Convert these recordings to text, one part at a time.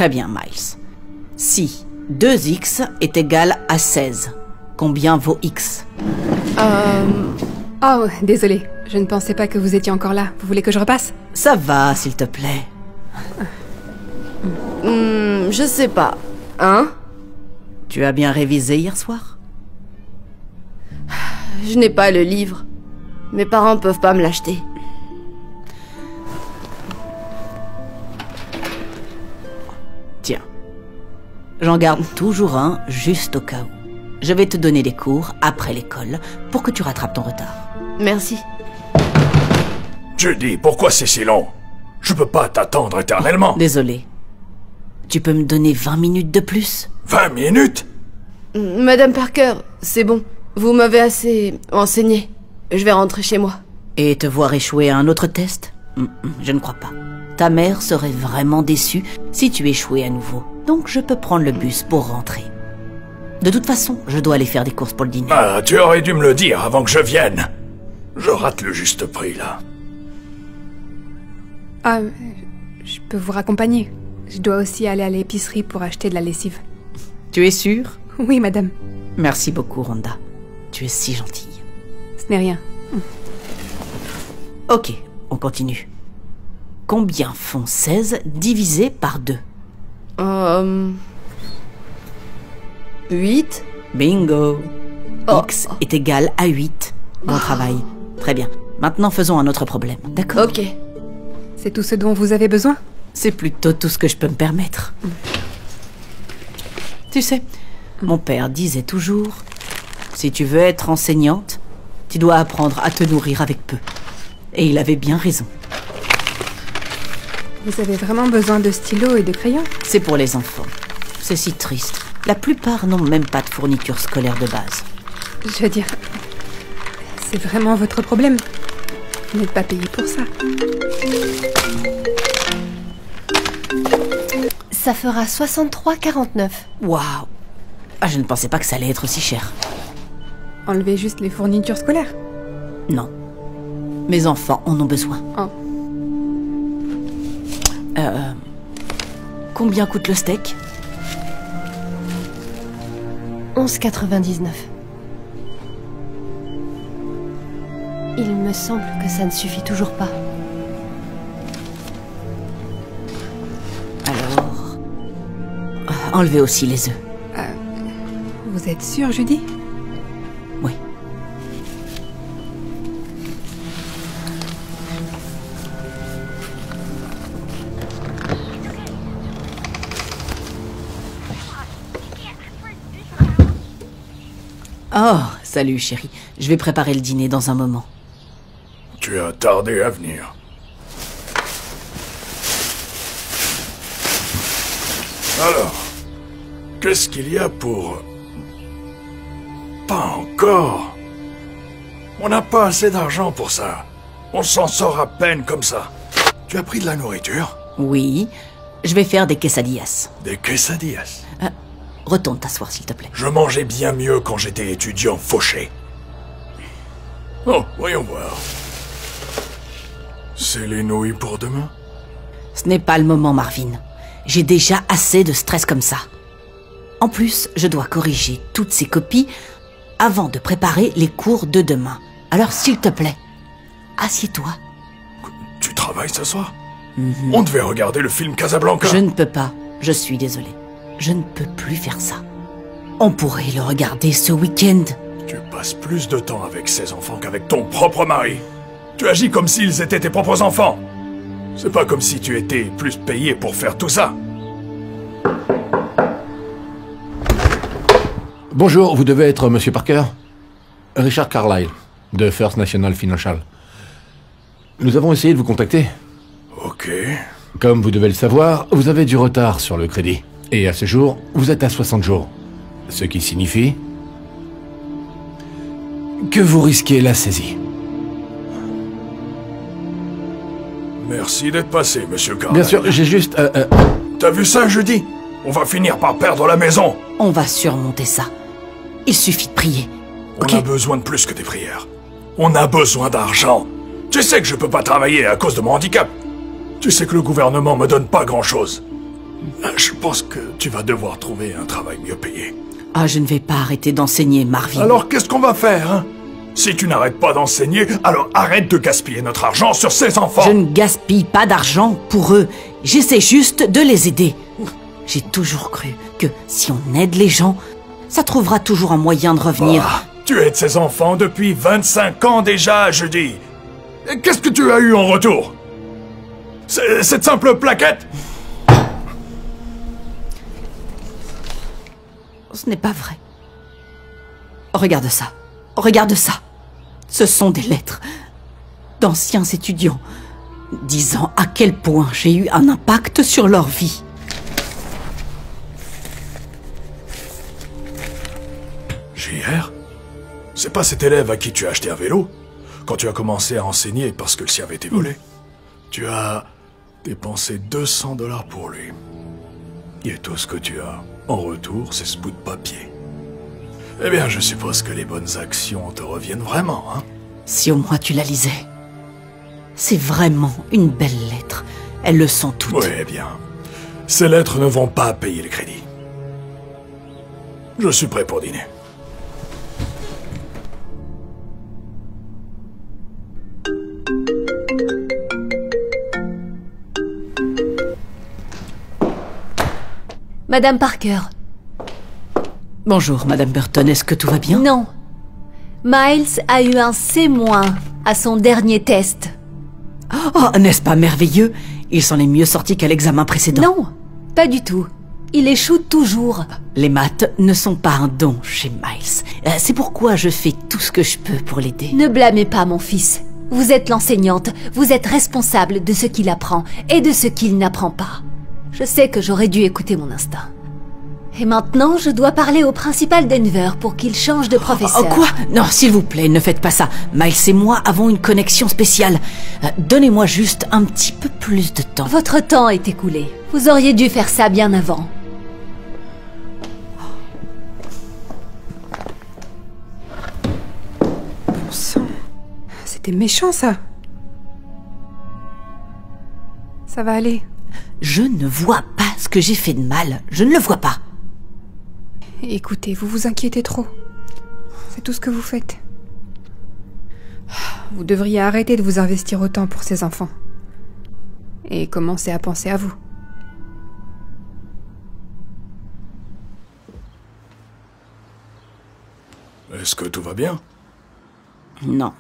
Très bien, Miles. Si 2x est égal à 16, combien vaut x? Oh, désolé. Je ne pensais pas que vous étiez encore là. Vous voulez que je repasse? Ça va, s'il te plaît. Je sais pas. Hein? Tu as bien révisé hier soir? Je n'ai pas le livre. Mes parents peuvent pas me l'acheter. Tiens. J'en garde toujours un, juste au cas où. Je vais te donner des cours après l'école pour que tu rattrapes ton retard. Merci. Judy, pourquoi c'est si long? Je peux pas t'attendre éternellement. Désolé. Tu peux me donner 20 minutes de plus? 20 minutes? Madame Parker, c'est bon. Vous m'avez assez enseigné. Je vais rentrer chez moi. Et te voir échouer à un autre test? Je ne crois pas. Ta mère serait vraiment déçue si tu échouais à nouveau. Donc je peux prendre le bus pour rentrer. De toute façon, je dois aller faire des courses pour le dîner. Ah, tu aurais dû me le dire avant que je vienne. Je rate le juste prix, là. Ah, je peux vous raccompagner. Je dois aussi aller à l'épicerie pour acheter de la lessive. Tu es sûre? Oui, madame. Merci beaucoup, Rhonda. Tu es si gentille. Ce n'est rien. Ok, on continue. Combien font 16 divisé par 2? 8? Bingo! Oh. X est égal à 8. Bon travail. Très bien. Maintenant, faisons un autre problème, d'accord? Ok. C'est tout ce dont vous avez besoin? C'est plutôt tout ce que je peux me permettre. Tu sais, mon père disait toujours, si tu veux être enseignante, tu dois apprendre à te nourrir avec peu. Et il avait bien raison. Vous avez vraiment besoin de stylos et de crayons? C'est pour les enfants. C'est si triste. La plupart n'ont même pas de fourniture scolaire de base. Je veux dire, c'est vraiment votre problème. Vous n'êtes pas payé pour ça. Ça fera 63,49. Waouh! Ah, je ne pensais pas que ça allait être aussi cher. Enlevez juste les fournitures scolaires. Non. Mes enfants en ont besoin. Oh. Combien coûte le steak? 11,99. Il me semble que ça ne suffit toujours pas. Alors... enlevez aussi les œufs. Vous êtes sûre, Judy? Oui. Oh, salut chérie. Je vais préparer le dîner dans un moment. Tu as tardé à venir. Alors, qu'est-ce qu'il y a pour... Pas encore. On n'a pas assez d'argent pour ça. On s'en sort à peine comme ça. Tu as pris de la nourriture? Oui, je vais faire des quesadillas. Des quesadillas. Retourne t'asseoir, s'il te plaît. Je mangeais bien mieux quand j'étais étudiant fauché. Oh, voyons voir. C'est les nouilles pour demain? Ce n'est pas le moment, Marvin. J'ai déjà assez de stress comme ça. En plus, je dois corriger toutes ces copies avant de préparer les cours de demain. Alors, s'il te plaît, assieds-toi. Tu travailles ce soir? On devait regarder le film Casablanca. Je ne peux pas. Je suis désolée. Je ne peux plus faire ça. On pourrait le regarder ce week-end. Tu passes plus de temps avec ces enfants qu'avec ton propre mari. Tu agis comme s'ils étaient tes propres enfants. C'est pas comme si tu étais plus payé pour faire tout ça. Bonjour, vous devez être Monsieur Parker? Richard Carlyle, de First National Financial. Nous avons essayé de vous contacter. Ok. Comme vous devez le savoir, vous avez du retard sur le crédit. Et à ce jour, vous êtes à 60 jours. Ce qui signifie... que vous risquez la saisie. Merci d'être passé, Monsieur Carlyle. Bien sûr, j'ai juste... T'as vu ça, jeudi? On va finir par perdre la maison. On va surmonter ça. Il suffit de prier. On a besoin de plus que des prières. On a besoin d'argent. Tu sais que je peux pas travailler à cause de mon handicap. Tu sais que le gouvernement me donne pas grand-chose. Je pense que tu vas devoir trouver un travail mieux payé. Ah, je ne vais pas arrêter d'enseigner, Marvin. Alors qu'est-ce qu'on va faire, hein? Si tu n'arrêtes pas d'enseigner, alors arrête de gaspiller notre argent sur ces enfants. Je ne gaspille pas d'argent pour eux. J'essaie juste de les aider. J'ai toujours cru que si on aide les gens, ça trouvera toujours un moyen de revenir. Ah, tu aides ces enfants depuis 25 ans déjà, je dis. Et qu'est-ce que tu as eu en retour? Cette simple plaquette? Ce n'est pas vrai. Regarde ça. Regarde ça. Ce sont des lettres d'anciens étudiants disant à quel point j'ai eu un impact sur leur vie. JR? C'est pas cet élève à qui tu as acheté un vélo? Quand tu as commencé à enseigner parce que le sien avait été volé? Tu as dépensé 200 $ pour lui. Et tout ce que tu as en retour, c'est ce bout de papier. Eh bien, je suppose que les bonnes actions te reviennent vraiment, hein? Si au moins tu la lisais. C'est vraiment une belle lettre. Elles le sont toutes. Oui, eh bien. Ces lettres ne vont pas payer le crédit. Je suis prêt pour dîner. Madame Parker. Bonjour, Madame Burton. Est-ce que tout va bien? Non. Miles a eu un C- à son dernier test. Oh, n'est-ce pas merveilleux? Ils sont les mieux sortis qu'à l'examen précédent. Non, pas du tout. Il échoue toujours. Les maths ne sont pas un don chez Miles. C'est pourquoi je fais tout ce que je peux pour l'aider. Ne blâmez pas mon fils. Vous êtes l'enseignante, vous êtes responsable de ce qu'il apprend et de ce qu'il n'apprend pas. Je sais que j'aurais dû écouter mon instinct. Et maintenant, je dois parler au principal Denver pour qu'il change de professeur. Oh, quoi? Non, s'il vous plaît, ne faites pas ça. Miles et moi avons une connexion spéciale. Donnez-moi juste un petit peu plus de temps. Votre temps est écoulé. Vous auriez dû faire ça bien avant. Bon sang. C'était méchant, ça. Ça va aller. Je ne vois pas ce que j'ai fait de mal. Je ne le vois pas. Écoutez, vous vous inquiétez trop. C'est tout ce que vous faites. Vous devriez arrêter de vous investir autant pour ces enfants. Et commencer à penser à vous. Est-ce que tout va bien? Non.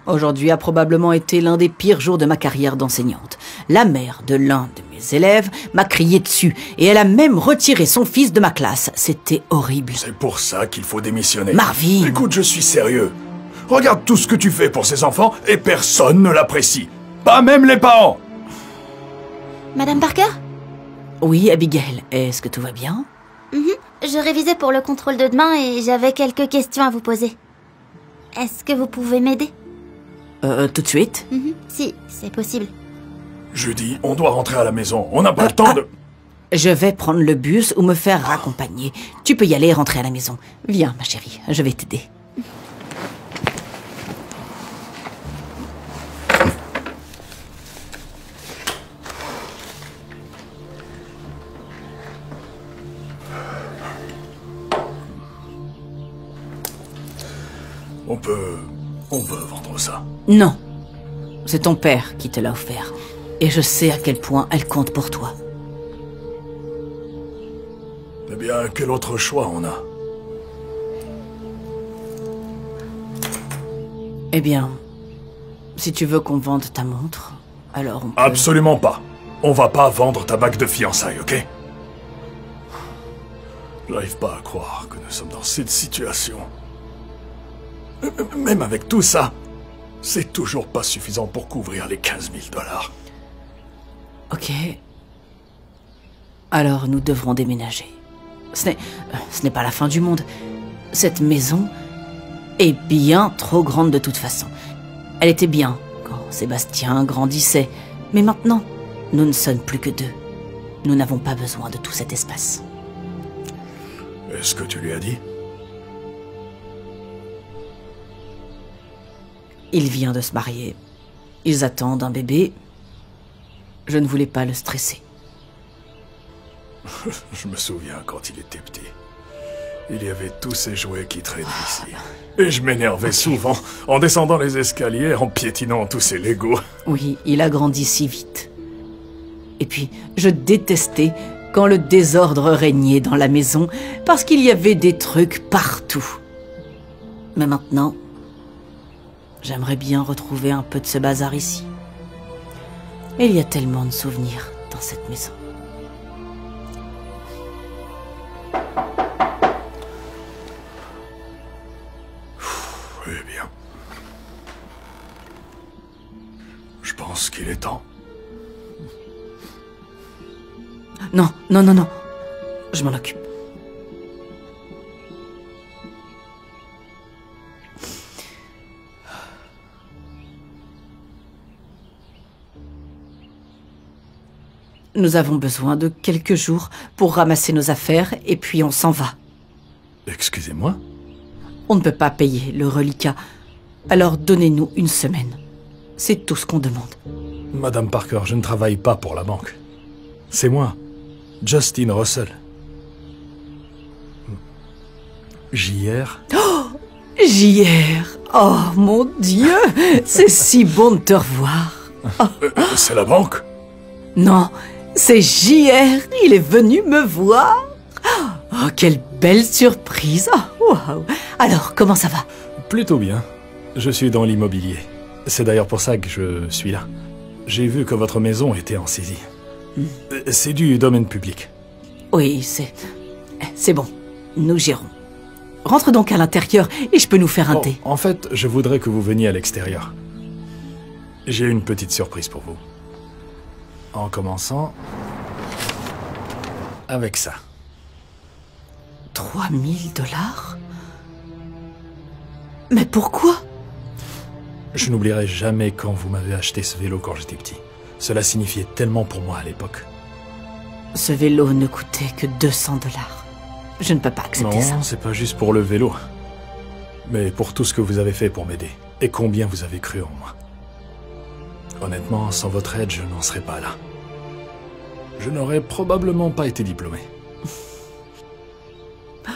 Aujourd'hui a probablement été l'un des pires jours de ma carrière d'enseignante. La mère de l'un de mes élèves m'a crié dessus et elle a même retiré son fils de ma classe. C'était horrible. C'est pour ça qu'il faut démissionner. Marvin! Écoute, je suis sérieux. Regarde tout ce que tu fais pour ces enfants et personne ne l'apprécie. Pas même les parents. Madame Parker? Oui, Abigail, est-ce que tout va bien? Je révisais pour le contrôle de demain et j'avais quelques questions à vous poser. Est-ce que vous pouvez m'aider? Tout de suite? Si, c'est possible. Jeudi, on doit rentrer à la maison. On n'a pas le temps de... Je vais prendre le bus ou me faire raccompagner. Tu peux y aller et rentrer à la maison. Viens, ma chérie, je vais t'aider. On peut vendre ça. Non. C'est ton père qui te l'a offert. Et je sais à quel point elle compte pour toi. Eh bien, quel autre choix on a? Eh bien, si tu veux qu'on vende ta montre, alors on peut... Absolument pas. On va pas vendre ta bague de fiançailles, ok? J'arrive pas à croire que nous sommes dans cette situation. Même avec tout ça, c'est toujours pas suffisant pour couvrir les 15 000 $. Ok. Alors nous devrons déménager. Ce n'est pas la fin du monde. Cette maison est bien trop grande de toute façon. Elle était bien quand Sébastien grandissait. Mais maintenant, nous ne sommes plus que deux. Nous n'avons pas besoin de tout cet espace. Est-ce que tu lui as dit? Il vient de se marier. Ils attendent un bébé. Je ne voulais pas le stresser. Je me souviens quand il était petit. Il y avait tous ces jouets qui traînaient ici. Et je m'énervais souvent en descendant les escaliers, en piétinant tous ces Legos. Oui, il a grandi si vite. Et puis, je détestais quand le désordre régnait dans la maison parce qu'il y avait des trucs partout. Mais maintenant, j'aimerais bien retrouver un peu de ce bazar ici. Et il y a tellement de souvenirs dans cette maison. Eh bien. Je pense qu'il est temps. Non, non, non, non. Je m'en occupe. Nous avons besoin de quelques jours pour ramasser nos affaires et puis on s'en va. Excusez-moi? On ne peut pas payer le reliquat. Alors donnez-nous une semaine. C'est tout ce qu'on demande. Madame Parker, je ne travaille pas pour la banque. C'est moi, Justin Russell. JR. Oh, JR. Oh mon Dieu, c'est si bon de te revoir. C'est la banque? Non, c'est JR. Il est venu me voir. Oh, quelle belle surprise. Oh, wow. Alors, comment ça va? Plutôt bien. Je suis dans l'immobilier. C'est d'ailleurs pour ça que je suis là. J'ai vu que votre maison était en saisie. C'est du domaine public. Oui, c'est bon. Nous gérons. Rentre donc à l'intérieur et je peux nous faire un thé. En fait, je voudrais que vous veniez à l'extérieur. J'ai une petite surprise pour vous. En commençant avec ça. 3 000 $? Mais pourquoi? Je n'oublierai jamais quand vous m'avez acheté ce vélo quand j'étais petit. Cela signifiait tellement pour moi à l'époque. Ce vélo ne coûtait que 200 $. Je ne peux pas accepter ça. Non, c'est pas juste pour le vélo. Mais pour tout ce que vous avez fait pour m'aider. Et combien vous avez cru en moi. Honnêtement, sans votre aide, je n'en serais pas là. Je n'aurais probablement pas été diplômé.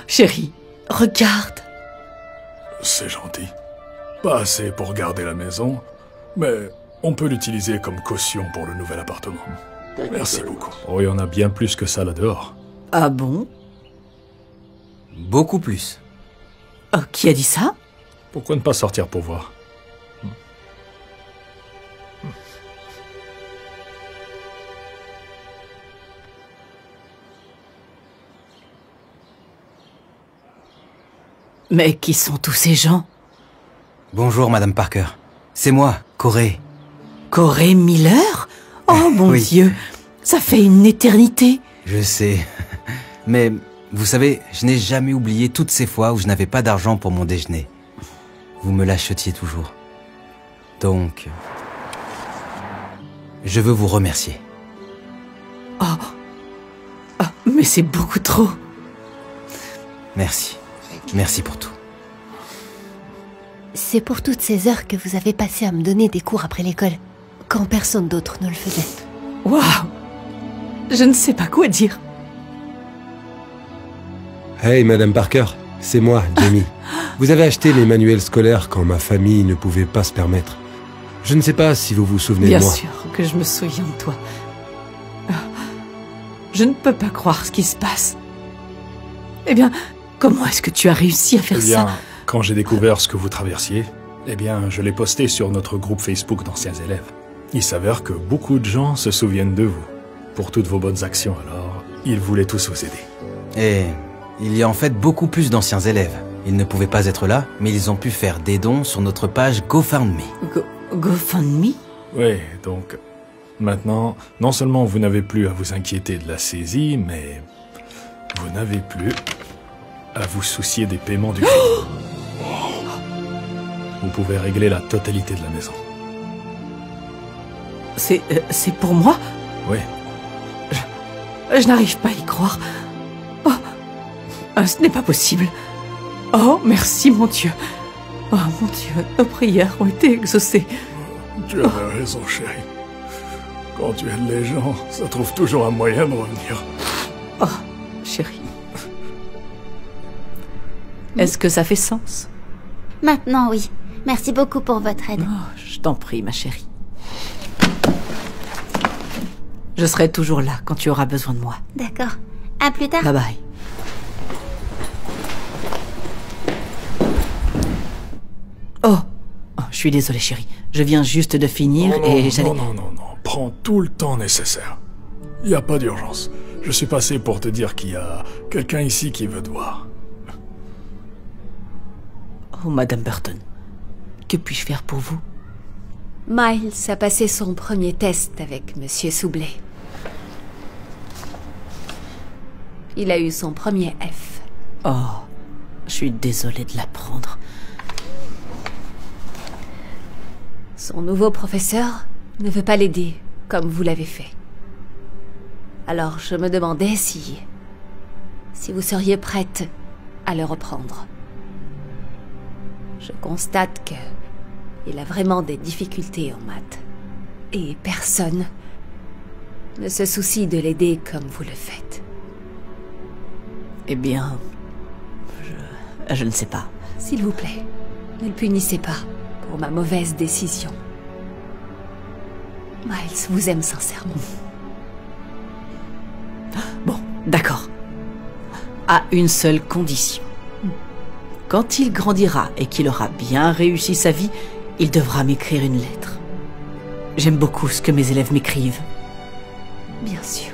Chérie, regarde. C'est gentil. Pas assez pour garder la maison, mais on peut l'utiliser comme caution pour le nouvel appartement. Merci beaucoup. Oh, il y en a bien plus que ça là-dehors. Ah bon? Beaucoup plus. Oh, qui a dit ça? Pourquoi ne pas sortir pour voir? Mais qui sont tous ces gens? Bonjour, Madame Parker. C'est moi, Corey. Corey Miller? Oh mon Oui. Dieu, ça fait une éternité. Je sais. Mais, vous savez, je n'ai jamais oublié toutes ces fois où je n'avais pas d'argent pour mon déjeuner. Vous me l'achetiez toujours. Donc, je veux vous remercier. Mais c'est beaucoup trop. Merci. Merci pour tout. C'est pour toutes ces heures que vous avez passé à me donner des cours après l'école, quand personne d'autre ne le faisait. Waouh! Je ne sais pas quoi dire. Hey, Madame Parker, c'est moi, Jamie. Vous avez acheté les manuels scolaires quand ma famille ne pouvait pas se permettre. Je ne sais pas si vous vous souvenez Bien de moi. sûr que je me souviens de toi. Je ne peux pas croire ce qui se passe. Eh bien, comment est-ce que tu as réussi à faire Eh bien, ça? quand j'ai découvert ce que vous traversiez, eh bien, je l'ai posté sur notre groupe Facebook d'anciens élèves. Il s'avère que beaucoup de gens se souviennent de vous, pour toutes vos bonnes actions, alors ils voulaient tous vous aider. Et il y a en fait beaucoup plus d'anciens élèves. Ils ne pouvaient pas être là, mais ils ont pu faire des dons sur notre page GoFundMe. GoFundMe? Oui, donc, maintenant, non seulement vous n'avez plus à vous inquiéter de la saisie, mais vous n'avez plus à vous soucier des paiements du crédit. Vous pouvez régler la totalité de la maison. C'est pour moi? Oui. Je n'arrive pas à y croire. Oh, ce n'est pas possible. Oh, merci mon Dieu. Oh mon Dieu, nos prières ont été exaucées. Tu avais raison, chérie. Quand tu aides les gens, ça trouve toujours un moyen de revenir. Oh, chérie. Est-ce que ça fait sens? Maintenant, oui. Merci beaucoup pour votre aide. Oh, je t'en prie, ma chérie. Je serai toujours là quand tu auras besoin de moi. D'accord. À plus tard. Bye bye. Oh, je suis désolée, chérie. Je viens juste de finir et j'allais... Non. Prends tout le temps nécessaire. Il n'y a pas d'urgence. Je suis passé pour te dire qu'il y a quelqu'un ici qui veut te voir. Oh, Madame Burton, que puis-je faire pour vous? Miles a passé son premier test avec Monsieur Soublet. Il a eu son premier F. Oh, je suis désolée de l'apprendre. Son nouveau professeur ne veut pas l'aider, comme vous l'avez fait. Alors je me demandais si vous seriez prête à le reprendre. Je constate que il a vraiment des difficultés en maths. Et personne ne se soucie de l'aider comme vous le faites. Eh bien, je ne sais pas. S'il vous plaît, ne le punissez pas pour ma mauvaise décision. Miles vous aime sincèrement. Bon, d'accord. À une seule condition. Quand il grandira et qu'il aura bien réussi sa vie, il devra m'écrire une lettre. J'aime beaucoup ce que mes élèves m'écrivent. Bien sûr.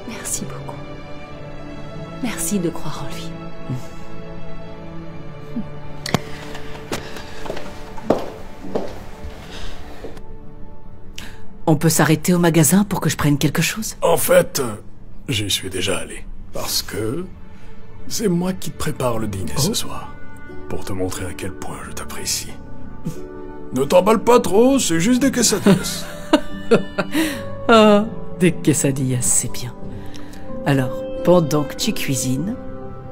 Merci beaucoup. Merci de croire en lui. On peut s'arrêter au magasin pour que je prenne quelque chose? En fait, j'y suis déjà allé. Parce que c'est moi qui te prépare le dîner ce soir. Pour te montrer à quel point je t'apprécie. Ne t'emballe pas trop, c'est juste des quesadillas. Oh, des quesadillas, c'est bien. Alors, pendant que tu cuisines,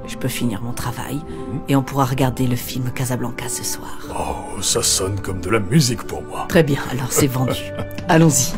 je peux finir mon travail et on pourra regarder le film Casablanca ce soir. Oh, ça sonne comme de la musique pour moi. Très bien, alors c'est vendu. Allons-y.